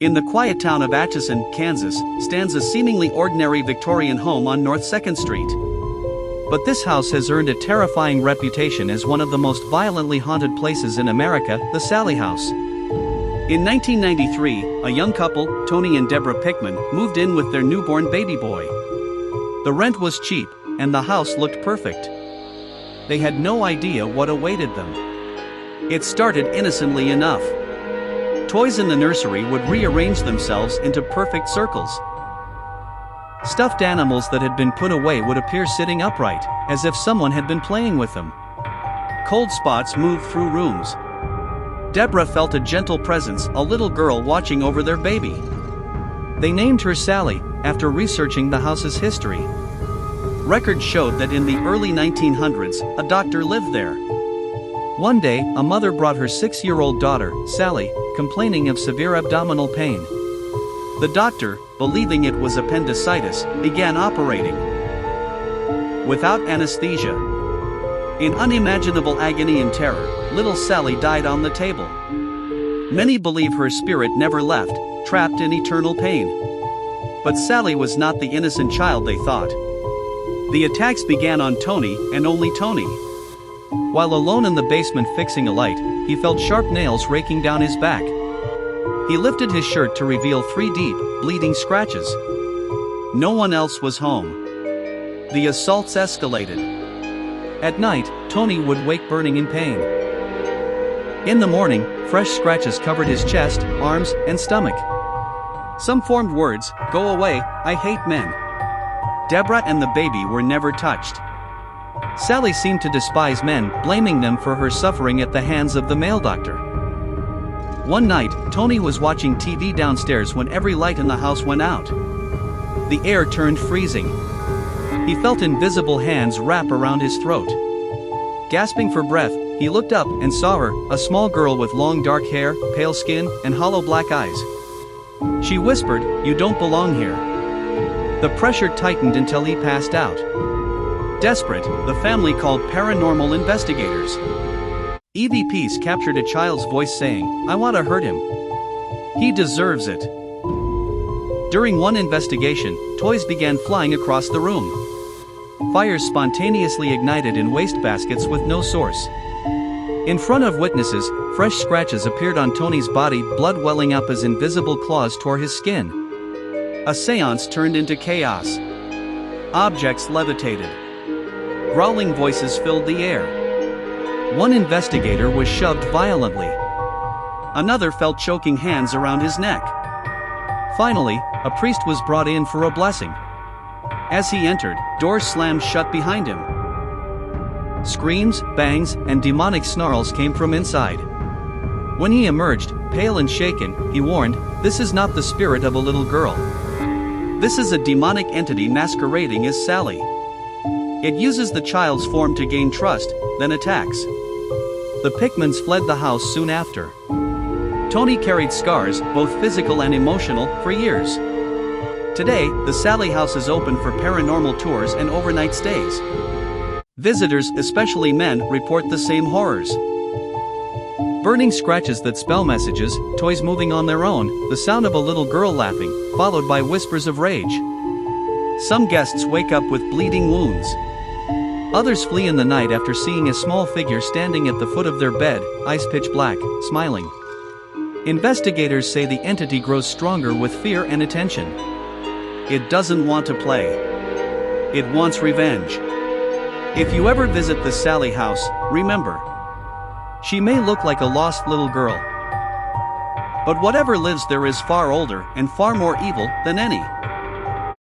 In the quiet town of Atchison, Kansas, stands a seemingly ordinary Victorian home on North 2nd Street. But this house has earned a terrifying reputation as one of the most violently haunted places in America, the Sallie House. In 1993, a young couple, Tony and Deborah Pickman, moved in with their newborn baby boy. The rent was cheap, and the house looked perfect. They had no idea what awaited them. It started innocently enough. Toys in the nursery would rearrange themselves into perfect circles. Stuffed animals that had been put away would appear sitting upright, as if someone had been playing with them. Cold spots moved through rooms. Deborah felt a gentle presence, a little girl watching over their baby. They named her Sallie, after researching the house's history. Records showed that in the early 1900s, a doctor lived there. One day, a mother brought her 6-year-old daughter, Sallie, complaining of severe abdominal pain. The doctor, believing it was appendicitis, began operating. Without anesthesia. In unimaginable agony and terror, little Sallie died on the table. Many believe her spirit never left, trapped in eternal pain. But Sallie was not the innocent child they thought. The attacks began on Tony, and only Tony. While alone in the basement fixing a light, he felt sharp nails raking down his back. He lifted his shirt to reveal 3 deep, bleeding scratches. No one else was home. The assaults escalated. At night, Tony would wake burning in pain. In the morning, fresh scratches covered his chest, arms, and stomach. Some formed words, "Go away, I hate men." Deborah and the baby were never touched. Sallie seemed to despise men, blaming them for her suffering at the hands of the male doctor. One night, Tony was watching TV downstairs when every light in the house went out. The air turned freezing. He felt invisible hands wrap around his throat. Gasping for breath, he looked up and saw her, a small girl with long dark hair, pale skin, and hollow black eyes. She whispered, "You don't belong here." The pressure tightened until he passed out. Desperate, the family called paranormal investigators. EVPs captured a child's voice saying, "I want to hurt him. He deserves it." During one investigation, toys began flying across the room. Fires spontaneously ignited in wastebaskets with no source. In front of witnesses, fresh scratches appeared on Tony's body, blood welling up as invisible claws tore his skin. A seance turned into chaos. Objects levitated. Growling voices filled the air. One investigator was shoved violently. Another felt choking hands around his neck. Finally, a priest was brought in for a blessing. As he entered, doors slammed shut behind him. Screams, bangs, and demonic snarls came from inside. When he emerged, pale and shaken, he warned, "This is not the spirit of a little girl. This is a demonic entity masquerading as Sallie. It uses the child's form to gain trust, then attacks." The Pickmans fled the house soon after. Tony carried scars, both physical and emotional, for years. Today, the Sallie House is open for paranormal tours and overnight stays. Visitors, especially men, report the same horrors. Burning scratches that spell messages, toys moving on their own, the sound of a little girl laughing, followed by whispers of rage. Some guests wake up with bleeding wounds. Others flee in the night after seeing a small figure standing at the foot of their bed, eyes pitch black, smiling. Investigators say the entity grows stronger with fear and attention. It doesn't want to play. It wants revenge. If you ever visit the Sallie House, remember, she may look like a lost little girl, but whatever lives there is far older and far more evil than any.